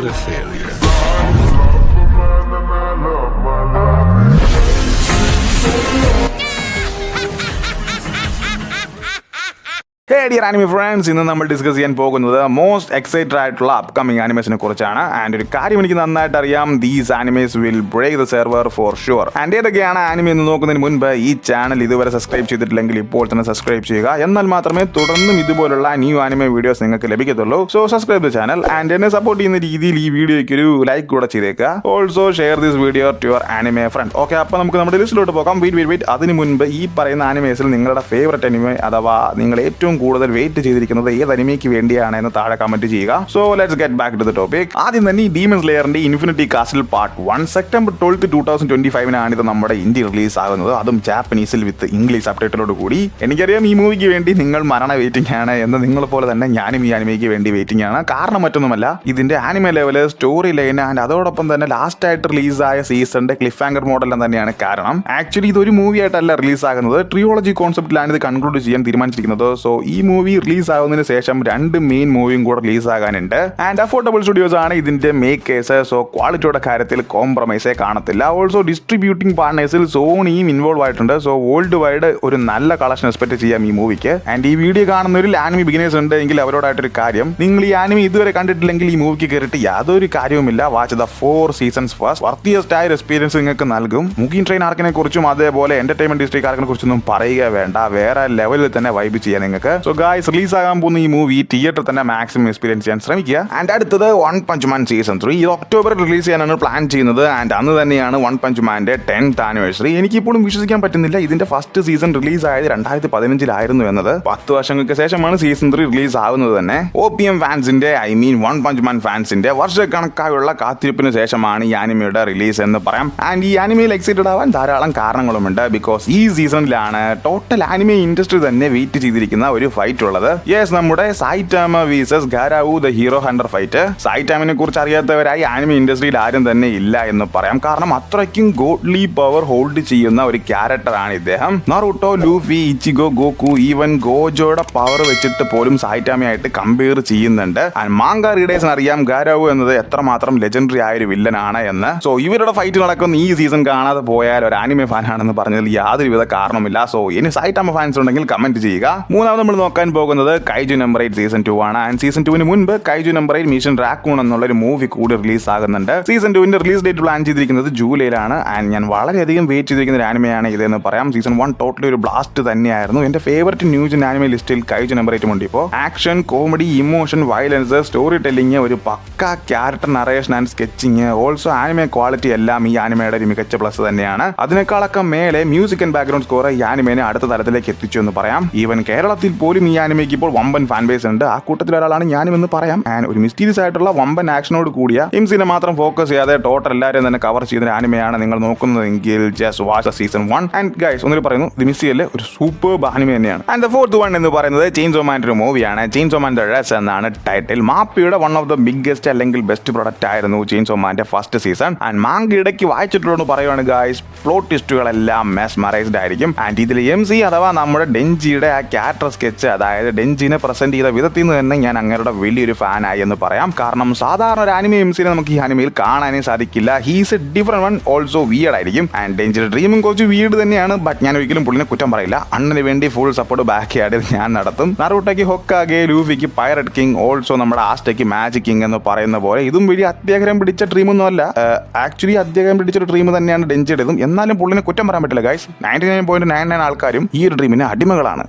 a failure. Hey dear anime friends, ഇന്ന് നമ്മൾ discuss ചെയ്യാൻ പോകുന്നത് മോസ്റ്റ് എക്സൈറ്റഡ് ആയിട്ടുള്ള അപ്കമിങ് ആനിമേസിനെ കുറിച്ചാണ്. ആൻഡ് ഒരു കാര്യം എനിക്ക് നന്നായിട്ട് അറിയാം, these animes will break the server for sure. And ഏതൊക്കെയാണ് ആനിമെ എന്ന് നോക്കുന്നതിന് മുൻപ് ഈ ചാനൽ ഇതുവരെ സബ്സ്ക്രൈബ് ചെയ്തിട്ടില്ലെങ്കിൽ ഇപ്പോൾ തന്നെ സബ്സ്ക്രൈബ് ചെയ്യുക. എന്നാൽ മാത്രമേ തുടർന്നും ഇതുപോലുള്ള ന്യൂ ആനിമെ വീഡിയോസ് നിങ്ങൾക്ക് ലഭിക്കത്തുള്ളൂ. So subscribe the channel and എന്നെ സപ്പോർട്ട് ചെയ്യുന്ന രീതിയിൽ ഈ വീഡിയോയ്ക്ക് ഒരു ലൈക്ക് കൂടെ ചെയ്തേക്കുക. Also share this video to your anime friend. Okay, അപ്പോൾ നമുക്ക് നമ്മുടെ ലിസ്റ്റിലോട്ട് പോകാം. വെയിറ്റ് അതിന് മുൻപ് ഈ പറയുന്ന ആനിമേസിൽ നിങ്ങളുടെ ഫേവറേറ്റ് ആനിമെ അഥവാ നിങ്ങൾ ഏറ്റവും കൂടുതൽ വെയിറ്റ് ചെയ്തിരിക്കുന്നത് ഏത് അനിമയ്ക്ക് വേണ്ടിയാണ് എന്ന് താഴെ കമന്റ് ചെയ്യുക. So let's get back to the topic. ആദ്യം തന്നെ ഈ ഡീമൺ സ്ലേയറിന്റെ ഇൻഫിനിറ്റി കാസിൽ പാർട്ട് 1 സെപ്റ്റംബർ 12, 2025 ഇത് നമ്മുടെ ഇന്ത്യ റിലീസ് ആകുന്നത്, അതും ജാപ്പനീസിൽ വിത്ത് ഇംഗ്ലീഷ് സബ്ടൈറ്റിലോട് കൂടി. എനിക്കറിയാം ഈ മൂവിക്ക് വേണ്ടി നിങ്ങൾ മരണ വെയിറ്റിംഗ് ആണ് എന്ന്, നിങ്ങളെ പോലെ തന്നെ ഞാനും ഈ അനിമയ്ക്ക് വേണ്ടി വെയിറ്റിംഗ് ആണ്. കാരണം മറ്റൊന്നുമല്ല, ഇതിന്റെ anime level, story line and അതോടൊപ്പം തന്നെ ലാസ്റ്റ് ആയിട്ട് റിലീസായ സീസണിന്റെ ക്ലിഫ് ഹാങ്കർ മോഡലും തന്നെയാണ് കാരണം. ആക്ച്വലി ഇതൊരു മൂവി ആയിട്ടല്ല റിലീസ് ആകുന്നത്, ട്രിയോളജി കോൺസെപ്റ്റിലാണ് ഇത് കൺക്ലൂഡ് ചെയ്യാൻ തീരുമാനിച്ചിരിക്കുന്നത്. സോ ഈ മൂവി റിലീസ് ആകുന്നതിന് ശേഷം 2 മെയിൻ മൂവിയും കൂടെ റിലീസ് ആകാനുണ്ട്. ആൻഡ് അഫോർഡബിൾ സ്റ്റുഡിയോസ് ആണ് ഇതിന്റെ മേക്കേഴ്സ്. സോ ക്വാളിറ്റിയുടെ കാര്യത്തിൽ കോംപ്രമൈസേ കാണത്തില്ല. ഓൾസോ ഡിസ്ട്രിബ്യൂട്ടിംഗ് പാർട്ട്നേഴ്സിൽ സോണിയും ഇൻവോൾവ് ആയിട്ടുണ്ട്. സോ വേൾഡ് വൈഡ് ഒരു നല്ല കളക്ഷൻ എക്സ്പെക്ട് ചെയ്യാം ഈ മൂവിക്ക്. ആൻഡ് ഈ വീഡിയോ കാണുന്നവരിൽ ആനിമി ബിഗിനേഴ്സ് ഉണ്ട് എങ്കിൽ അവരോടായിട്ടൊരു കാര്യം, നിങ്ങൾ ഈ ആനിമി ഇതുവരെ കണ്ടിട്ടില്ലെങ്കിൽ ഈ മൂവിക്ക് കയറിയിട്ട് യാതൊരു കാര്യവുമില്ല. Watch the 4 seasons first. Worthiest ആയ എക്സ്പീരിയൻസ് നിങ്ങൾക്ക് നൽകും. മുഗിൻ ട്രെയിൻ ആർക്കിനെ കുറിച്ചും അതേപോലെ എന്റർടൈൻമെന്റ് ഡിസ്ട്രിക്ട് ആർക്കിനെ കുറിച്ചൊന്നും പറയുക വേണ്ട, വേറെ ലെവലിൽ തന്നെ വൈബ് ചെയ്യാൻ നിങ്ങൾക്ക്. സോ ഗായ്സ്, റിലീസ് ആകാൻ പോകുന്ന ഈ മൂവി തിയേറ്ററിൽ തന്നെ മാക്സിമം എക്സ്പീരിയൻസ് ചെയ്യാൻ ശ്രമിക്കുക. ആൻഡ് അടുത്തത് വൺ പഞ്ച് മാൻ സീസൺ 3 ഇത് ഒക്ടോബറിൽ റിലീസ് ചെയ്യാനാണ് പ്ലാൻ ചെയ്യുന്നത്. ആൻഡ് അന്ന് തന്നെയാണ് വൺ പഞ്ച് മാന്റെ 10th ആനിവേഴ്സറി. എനിക്കിപ്പോഴും വിശ്വസിക്കാൻ പറ്റുന്നില്ല ഇതിന്റെ ഫസ്റ്റ് സീസൺ റിലീസ് ആയത് 2015 എന്നത്. 10 വർഷങ്ങൾക്ക് ശേഷമാണ് സീസൺ 3 റിലീസ് ആവുന്നത് തന്നെ. OPM ഫാൻസിന്റെ, I mean one punch man ഫാൻസിന്റെ വർഷക്കണക്കായുള്ള കാത്തിരിപ്പിന് ശേഷമാണ് ഈ ആനിമയുടെ റിലീസ് എന്ന് പറയാം. ആൻഡ് ഈ ആനിമയിൽ എക്സൈറ്റഡ് ആവാൻ ധാരാളം കാരണങ്ങളുമുണ്ട്. ബിക്കോസ് ഈ സീസണിലാണ് ടോട്ടൽ ആനിമെ ഇൻഡസ്ട്രി തന്നെ വെയിറ്റ് ചെയ്തിരിക്കുന്ന ഒരു ഫൈറ്റ് ഉള്ളത്. യെസ്, നമ്മുടെ Saitama versus Garou the hero hunter fight. സൈറ്റാമിനെ കുറിച്ച് അറിയാത്തവരായി ആനിമെ ഇൻഡസ്ട്രിയിൽ ആരും തന്നെ ഇല്ല എന്ന് പറയാം. കാരണം അത്രയ്ക്കും ഗോഡ്ലി പവർ ഹോൾഡ് ചെയ്യുന്ന ഒരു ക്യാരക്ടറാണ് ഇദ്ദേഹം. Naruto, Luffy, Ichigo, Goku, even ഗോജോയുടെ power വെച്ചിട്ട് പോലും സൈറ്റാമയായിട്ട് കമ്പയർ ചെയ്യുന്നുണ്ട്. ആൻഡ് മാങ്ക റീഡേഴ്സിന് അറിയാം ഗാരാവു എന്നത് എത്രമാത്രം ലെജൻഡറി ആയ ഒരു വില്ലനാണ് എന്ന്. സോ ഇവരുടെ ഫൈറ്റ് നടക്കുന്ന ഈ സീസൺ കാണാതെ പോയാൽ ഒരു ആനിമെ ഫാൻ ആണെന്ന് പറഞ്ഞതിൽ യാതൊരുവിധ കാരണമില്ല. സോ ഇനി സൈറ്റാമ ഫാൻസ് ഉണ്ടെങ്കിൽ കമന്റ് ചെയ്യുക. മൂന്നാമത് നമ്മൾ നോക്കാൻ പോകുന്നത് കൈജു നമ്പർ 8 സീസൺ 2 ആണ്. ആൻഡ് സീസൺ 2 മുൻപ് കൈജു നമ്പർ 8 മിഷൻ റാക്കൂൺ എന്നുള്ള ഒരു മൂവി കൂടി റിലീസ് ആകുന്നുണ്ട്. സീസൺ 2 റിലീസ് ഡേറ്റ് പ്ലാൻ ചെയ്തിരിക്കുന്നത് ജൂലൈയിലാണ്. ആൻഡ് ഞാൻ വളരെയധികം വെയിറ്റ് ചെയ്തിരിക്കുന്ന ഒരു ആനിമയാണ് ഇതെന്ന് പറയാം. സീസൺ 1 ടോട്ടലി ഒരു ബ്ലാസ്റ്റ് തന്നെയായിരുന്നു. എന്റെ ഫേവറേറ്റ് ന്യൂജൻ ആനിമെ ലിസ്റ്റിൽ കൈജു നമ്പർ 8 ഉണ്ട്. ഇപ്പോൾ action, comedy, emotion, violence, storytelling, ഒരു പക്ക character narration and sketching, also anime quality എല്ലാം ഈ ആനിമയുടെ ഒരു മികച്ച പ്ലസ് തന്നെയാണ്. അതിനേക്കാളൊക്കെ മേലെ മ്യൂസിക് ആൻഡ് ബാക്ക്ഗ്രൗണ്ട് സ്കോർ ഈ ആനിമേനെ അടുത്ത തലത്തിലേക്ക് എത്തിച്ചു എന്ന് പറയാം. ഈവൻ കേരളത്തിൽ പോലും ഈ ആനിമയ്ക്ക് ഇപ്പോൾ വമ്പൻ ഫാൻ ബേസ് ഉണ്ട്. ആ കൂട്ടത്തിൽ ഒരാളാണ് ഞാനും എന്ന് പറയാം. ആൻഡ് ഒരു മിസ്റ്റീരിയസ് ആയിട്ടുള്ള വമ്പൻ ആക്ഷനോട് കൂടിയ എംസിനെ മാത്രം ഫോക്കസ് ചെയ്യാതെ ടോട്ടൽ എല്ലാവരും തന്നെ കവർ ചെയ്യുന്ന ആനിമയാണ് നിങ്ങൾ നോക്കുന്നതെങ്കിൽ just watch season 1. And guys, ഒന്നിൽ പറയുന്നു, ഇത് മിസ് ചെയ്യല്ലേ, ഒരു സൂപ്പർ ആനിമെ തന്നെയാണ്. ആൻഡ് ദ 4th വൺ എന്ന് പറയുന്നത് ചെയിൻസോ മാൻ്റെ ഒരു മൂവിയാണ്. ചെയിൻസോ മാൻ ദ റെസ് എന്നാണ് ടൈറ്റിൽ. മാപ്പിയുടെ വൺ ഓഫ് ദ ബിഗ്ഗസ്റ്റ് അല്ലെങ്കിൽ ബെസ്റ്റ് പ്രൊഡക്റ്റ് ആയിരുന്നു ചെയിൻസോ മാൻ്റെ ഫസ്റ്റ് സീസൺ. ആൻഡ് മാങ്ക ഇടയ്ക്ക് വായിച്ചിട്ടുള്ളൂ പറയുകയാണ് ഗൈസ്, പ്ലോട്ട് ട്വിസ്റ്റുകളെല്ലാം മെസ്മറൈസ്ഡ് ആയിരിക്കും. ആൻഡ് ഇതിൽ MC അഥവാ നമ്മുടെ ഡെഞ്ചിയുടെ ആ ക്യാരക്ടർ സ്കെച്ച്, അതായത് ഡെഞ്ചിനെ പ്രസന്റ് ചെയ്ത വിധത്തിൽ നിന്ന് തന്നെ ഞാൻ അങ്ങയുടെ വലിയൊരു ഫാനായി എന്ന് പറയാം. കാരണം സാധാരണ ഒരു ആനിമെ MCനെ നമുക്ക് ഈ ആനിമയിൽ കാണാനേ സാധിക്കില്ല. He's A different one, also weird ആയിരിക്കും. ആൻഡ് ഡെഞ്ചിയുടെ ഡ്രീമും കുറച്ച് വിയർഡ് തന്നെയാണ്. ബട്ട് ഞാൻ ഒരിക്കലും പുള്ളിനെ കുറ്റം പറയില്ല. അണ്ണന് വേണ്ടി ഫുൾ സപ്പോർട്ട് ബാക്ക് യാർഡിൽ ഞാൻ നടത്തും. നറൂട്ടോയ്ക്ക് ഹൊക്കാഗെ, ലൂഫിക്ക് പൈററ്റ് കിങ്, ഓൾസോ നമ്മുടെ ആസ്റ്റയ്ക്ക് മാജിക് കിങ് എന്ന് പറയുന്ന പോലെ ഇതും വലിയ അത്യാഗ്രഹം പിടിച്ച ഡ്രീമൊന്നും അല്ല. ആക്ച്വലി അത്യാഗ്രഹം പിടിച്ചൊരു ഡ്രീം തന്നെയാണ് ഡെഞ്ചിയുടേതും. എന്നാലും പുള്ളിനെ കുറ്റം പറയാൻ പറ്റില്ല ഗൈസ്. 99.99 ആൾക്കാരും ഈ ഒരു ഡ്രീമിന് അടിമകളാണ്.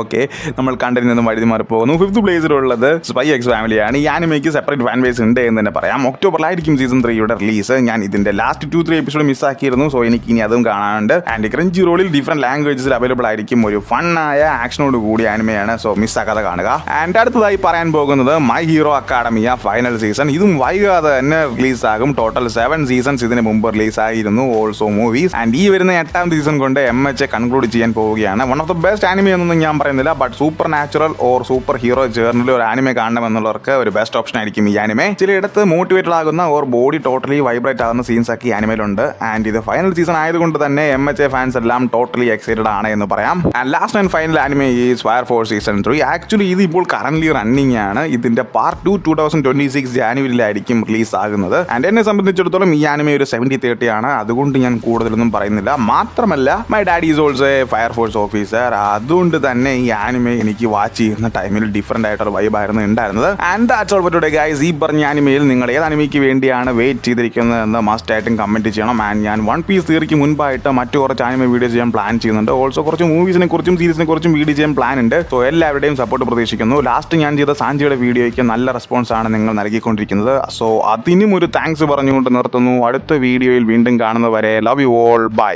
ഓക്കെ, നമ്മൾ കണ്ടതിൽ നിന്നും വഴുതി മാറി പോകുന്നു. 5th പ്ലേസിലുള്ളത് സ്പൈ എക്സ് ഫാമിലിയാണ്. ഈ ആനിമയ്ക്ക് സെപ്പറേറ്റ് ഫാൻ ബേസ് ഉണ്ട് എന്ന് തന്നെ പറയാം. ഒക്ടോബറിലായിരിക്കും സീസൺ 3യുടെ റിലീസ്. ഞാൻ ഇതിന്റെ ലാസ്റ്റ് 2-3 എപ്പിസോഡ് മിസ്സാക്കിയിരുന്നു. സോ എനിക്ക് ഇനി അതും കാണാനുണ്ട്. ആൻഡ് ക്രഞ്ചി റോളിൽ ഡിഫറെന്റ് ലാംഗ്വേജസിൽ അവൈലബിൾ ആയിരിക്കും. ഒരു ഫണ്ണായ ആക്ഷനോട് കൂടി ആനിമയാണ്. സോ മിസ്സാക്കാതെ കാണുക. ആൻഡ് അടുത്തതായി പറയാൻ പോകുന്നത് my hero academia final season. ഇതും വൈകാതെ തന്നെ റിലീസ് ആകും. ടോട്ടൽ 7 സീസൺസ് ഇതിന് മുമ്പ് റിലീസ് ആയിരുന്നു, ഓൾസോ മൂവീസ്. ആൻഡ് ഈ വരുന്ന 8ാം സീസൺ കൊണ്ട് MH കൺക്ലൂഡ് ചെയ്യാൻ പോവുകയാണ്. One of the best anime എന്നൊന്നും ഞാൻ പറയുന്നില്ല, but but supernatural or superhero ജേർണലിൽ ഒരു ആനിമെ കാണണമെന്നുള്ളവർക്ക് ഒരു ബെസ്റ്റ് ഓപ്ഷൻ ആയിരിക്കും ഈ ആനിമെ. ചിലയിടത്ത് മോട്ടിവേറ്റഡ് ആകുന്ന ഓർ ബോഡി ടോട്ടലി വൈബ്രേറ്റ് ആകുന്ന സീൻസ് ഒക്കെ ഈ ആനിമയിലുണ്ട്. ആൻഡ് ഇത് ഫൈനൽ സീസൺ ആയതുകൊണ്ട് തന്നെ MHA ഫാൻസ് എല്ലാം ടോട്ടലി എക്സൈറ്റഡ് ആണ് എന്ന് പറയാം. And last and final anime is fire force season 3. Actually ഇത് ഇപ്പോൾ കറന്റ് റണ്ണിംഗ് ആണ്. ഇതിന്റെ പാർട്ട് 2 2026 ജാനുവരിയിലായിരിക്കും റിലീസ് ആകുന്നത്. ആൻഡ് എന്നെ സംബന്ധിച്ചിടത്തോളം ഈ ആനിമെ ഒരു 70-30 ആണ്. അതുകൊണ്ട് ഞാൻ കൂടുതലൊന്നും പറയുന്നില്ല. മാത്രമല്ല my daddy is also A fire force officer. അതുകൊണ്ട് തന്നെ ഈ ആനിമെ എനിക്ക് വാച്ച് ചെയ്യുന്ന ടൈമിൽ ഡിഫറെന്റ് ആയിട്ടൊരു വൈബായിരുന്നു ഉണ്ടായിരുന്നത്. And that's all for today guys. ഈ പറഞ്ഞ ആനിമയിൽ നിങ്ങൾ ഏത് ആനിമയ്ക്ക് വേണ്ടിയാണ് വെയിറ്റ് ചെയ്തിരിക്കുന്നത് എന്ന് മസ്റ്റ് ആയിട്ടും കമന്റ് ചെയ്യണം. ആൻഡ് ഞാൻ വൺ പീസ് തിയറിക്ക് മുൻപായിട്ട് മറ്റു കുറച്ച് ആനിമെ വീഡിയോ ചെയ്യാൻ പ്ലാൻ ചെയ്യുന്നുണ്ട്. ഓൾസോ കുറച്ച് മൂവീസിനെ കുറിച്ചും സീരീസിനെ കുറിച്ചും വീഡിയോ ചെയ്യാൻ പ്ലാൻ ഉണ്ട്. സോ എല്ലാവരുടെയും സപ്പോർട്ട് പ്രതീക്ഷിക്കുന്നു. ലാസ്റ്റ് ഞാൻ ചെയ്ത സാഞ്ചിയുടെ വീഡിയോയ്ക്ക് നല്ല റെസ്പോൺസ് ആണ് നിങ്ങൾ നൽകിക്കൊണ്ടിരിക്കുന്നത്. സോ അതിനും ഒരു താങ്ക്സ് പറഞ്ഞുകൊണ്ട് നിർത്തുന്നു. അടുത്ത വീഡിയോയിൽ വീണ്ടും കാണുന്നവരെ ലവ് യു ഓൾ, ബൈ.